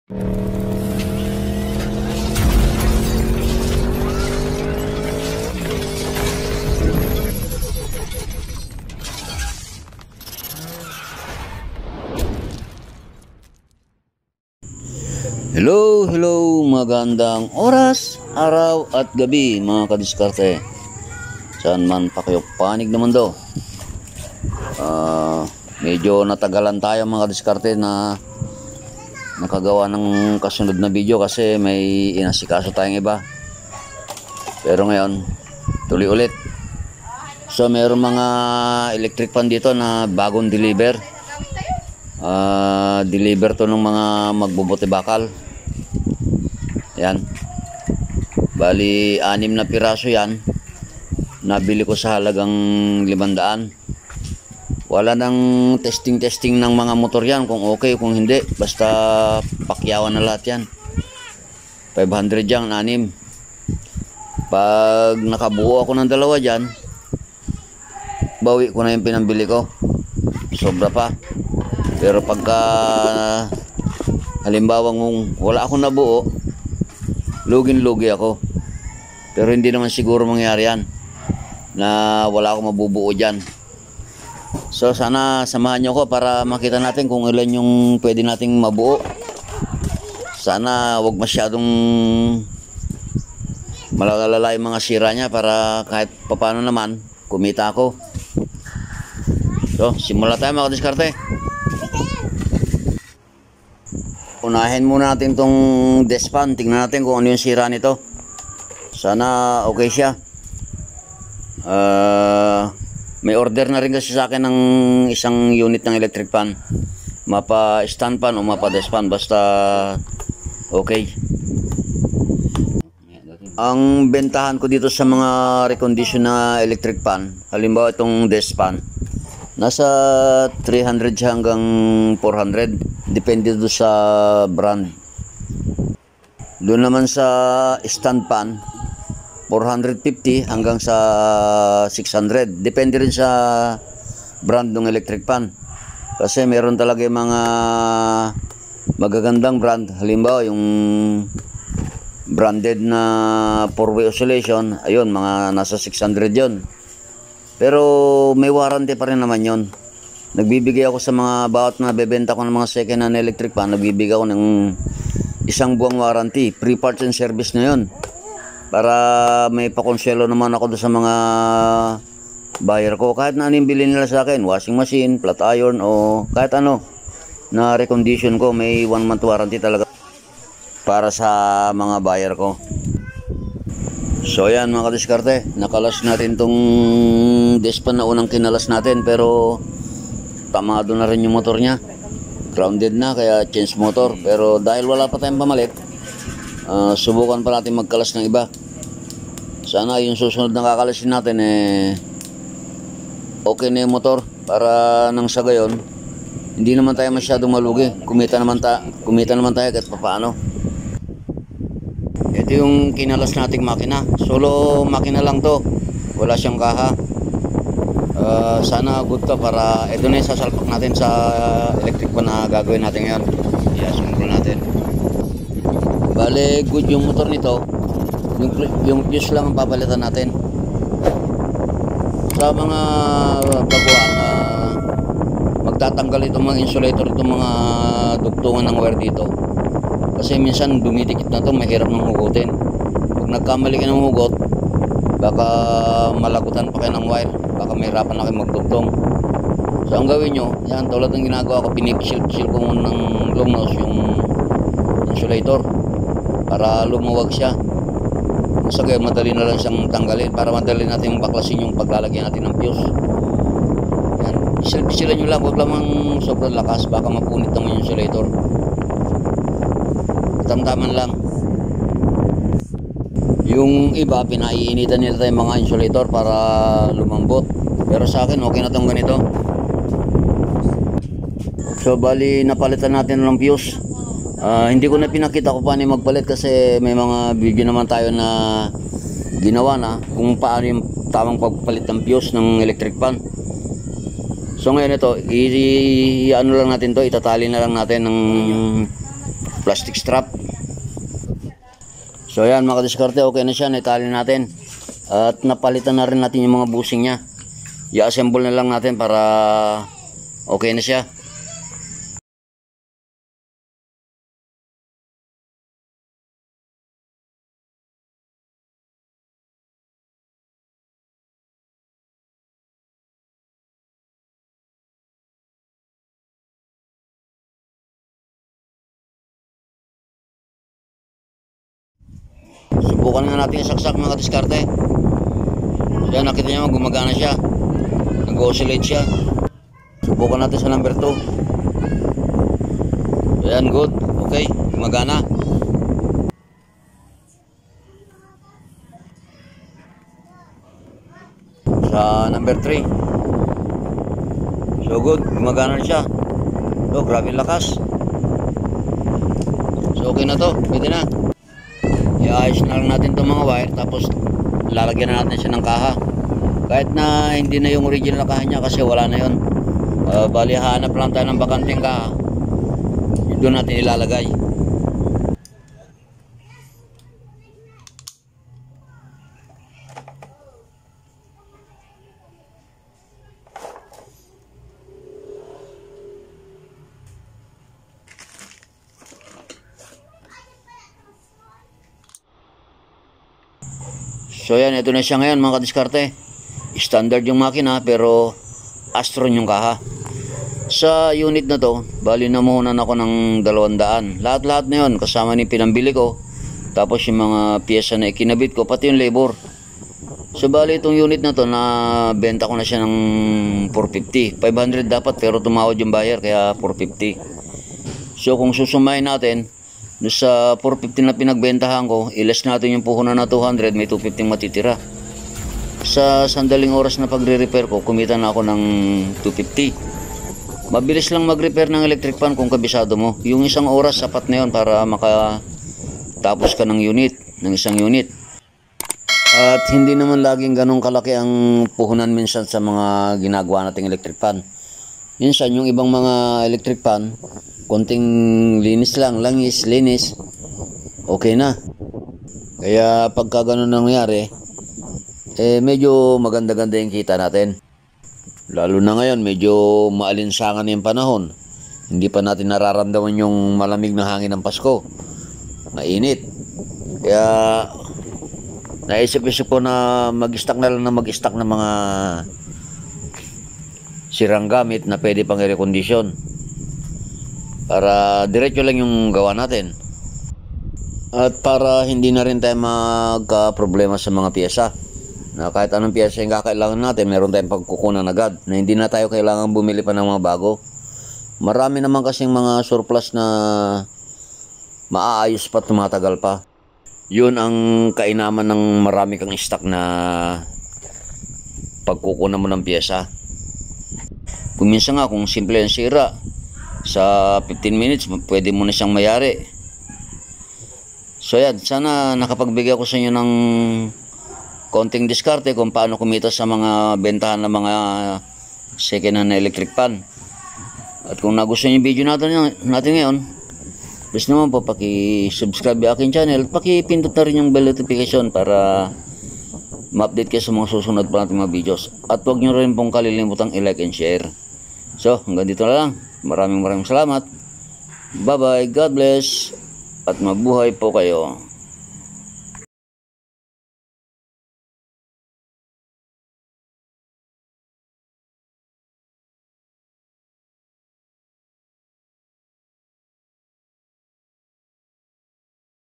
Hello, magandang oras, araw at gabi mga kadiskarte. Saan man pa kayo panig naman do. Medyo natagalan tayo mga kadiskarte na nakagawa ng kasunod na video kasi may inasikaso tayong iba. Pero ngayon, tuloy ulit. So mayroong mga electric fan dito na bagong deliver. Deliver to ng mga magbubuti bakal. Yan. Bali, 6 na piraso yan. Nabili ko sa halagang 500. Wala nang testing ng mga motor yan. Kung okay, kung hindi. Basta pakyawan na lahat yan. 500 yan, 6. Pag nakabuo ako ng 2 dyan, bawi ko na yung pinambili ko. Sobra pa. Pero pagka halimbawa wala akong nabuo, lugin-lugi ako. Pero hindi naman siguro mangyari yan na wala akong mabubuo dyan. So sana samahan nyo ko para makita natin kung ilan yung pwede nating mabuo. Sana wag masyadong malalala yung mga sira nya para kahit papano naman kumita ako. So simula tayo mga diskarte. Unahin muna natin tong despan. Tingnan natin kung ano yung sira nito. Sana okay siya. May order na rin kasi sa akin ng isang unit ng electric fan. Mapa stand fan o mapa despan. Basta okay. Ang bentahan ko dito sa mga recondition na electric fan, halimbawa itong despan, nasa 300 hanggang 400. Depende doon sa brand. Doon naman sa stand pan, 450 hanggang sa 600. Depende rin sa brand ng electric pan. Kasi meron talaga yung mga magagandang brand. Halimbawa yung branded na 4-way oscillation, ayun, mga nasa 600 yon. Pero may warranty pa rin naman yon. Nagbibigay ako sa mga bawat na bebenta ko ng mga second hand electric fan, nagbibigay ako ng 1 buwang warranty, free parts and service na yun. Para may pakonselo naman ako doon sa mga buyer ko. Kahit na anong bilhin nila sa akin, washing machine, flat iron o kahit ano na recondition ko, may 1 month warranty talaga para sa mga buyer ko. So yan mga kadiskarte, nakalas natin tong despan na unang kinalas natin, pero tamado na rin yung motor nya, grounded na, kaya change motor. Pero dahil wala pa tayong pamalit, subukan pa natin magkalas ng iba. Sana yung susunod na kakalasin natin okay na yung motor, para nang sa gayon hindi naman tayo masyadong malugi, kumita naman tayo kahit papaano. Ito yung kinalas nating makina, solo makina lang to, wala siyang kaha. Sana good to, para ito na yung sasalpak natin sa electric pan na gagawin natin ngayon. I-assemble natin. Bale, good yung motor nito. Yung fuse lang ang papalitan natin. Sa mga baguhan, magtatanggal itong mga insulator, itong mga dugtungan ng wire dito. Kasi minsan dumidikit na ito, mahirap nang hugutin. Pag nagkamali ka ng hugot, baka malagutan pa kayo ng wire, baka mahirapan na kayo magdugtong. So ang gawin nyo, yan, tulad ng ginagawa ko, pinipsil ko muna ng long nose yung insulator para lumuwag siya. Kung sa gayon, madali na lang siyang tanggalin, para madali natin baklasin yung paglalagyan natin ng fuse. Yan, isil-isilan nyo lang, huwag lamang sobrang lakas, baka mapunit naman yung insulator. Tamtaman lang. Yung iba, pinaiinitan nila tayong mga insulator para lumambot. Pero sa akin, okay na itong ganito. So, bali, napalitan natin ng fuse. Hindi ko na pinakita ko paano magpalit kasi may mga video naman tayo na ginawa na kung paano yung tamang pagpalit ng fuse ng electric fan. So, ngayon ito, ano lang natin to, itatali na lang natin ng plastic strap. So ayan mga kadiskarte, okay na siya, naitali natin. At napalitan na rin natin yung mga bushing niya. I-assemble na lang natin para okay na siya. Subukan nga natin isaksak mga kadiskarte. Yan, nakita nyo gumagana siya, nag-oscillate siya. Subukan natin sa number 2. Ayan, good, okay, gumagana. Sa number 3, so good, gumagana na siya. So grabe lakas. So okay na to, pwede na. I-ayos na lang natin itong mga wire, tapos lalagyan na natin siya ng kaha. Kahit na hindi na yung original na kaha niya kasi wala na yun. Bali hanap lang tayo ng bakanting kaha, doon natin ilalagay. So yan, ito na siya ngayon mga kadiskarte. Standard yung makina pero Astron yung kaha. Sa unit na to, bali namuhunan ako ng 200. Lahat-lahat na yun, kasama ni pinambili ko. Tapos yung mga pyesa na ikinabit ko, pati yung labor. So bali itong unit na to, nabenta ko na siya ng 450. 500 dapat pero tumawad yung buyer kaya 450. So kung susumahin natin, doon sa 450 na pinagbentahan ko, ilas natin yung puhunan na 200, may 250 matitira. Sa sandaling oras na pagre-repair ko, kumita na ako ng 250. Mabilis lang mag-repair ng electric fan kung kabisado mo. Yung isang oras, sapat na yun para makatapos ka ng unit, ng isang unit. At hindi naman laging ganong kalaki ang puhunan minsan sa mga ginagawa nating electric fan. Minsan yung ibang mga electric fan, konting linis lang, langis, linis, okay na. Kaya pagka ganun nangyari, medyo maganda-ganda yung kita natin. Lalo na ngayon, medyo maalinsangan yung panahon. Hindi pa natin nararamdaman yung malamig na hangin ng Pasko. Mainit. Kaya naisip-isip ko na mag-stock na lang na mag-stock ng mga sirang gamit na pwede pang i-recondition. Para diretso lang yung gawa natin. At para hindi na rin tayo magka-problema sa mga piyesa. Na kahit anong piyesa yung kakailangan natin, meron tayong pagkukunan agad. Na hindi na tayo kailangan bumili pa ng mga bago. Marami naman kasing mga surplus na maaayos pa, tumatagal pa. Yun ang kainaman ng marami kang stock na pagkukunan mo ng piyesa. Kung minsan nga, kung simple ang sira, sa 15 minutes, pwede mo na siyang mayari. So yan, sana nakapagbigay ako sa inyo ng konting diskarte kung paano kumita sa mga bentahan ng mga second hand na electric pan. At kung nagustuhan yung video natin ngayon, please naman po paki-subscribe yung aking channel, paki-pindot na rin yung bell notification para ma-update kayo sa mga susunod pa natin mga videos. At huwag nyo rin pong kalilimutang i-like and share. So, hanggang dito na lang. Maraming salamat. Bye-bye. God bless. At mabuhay po kayo.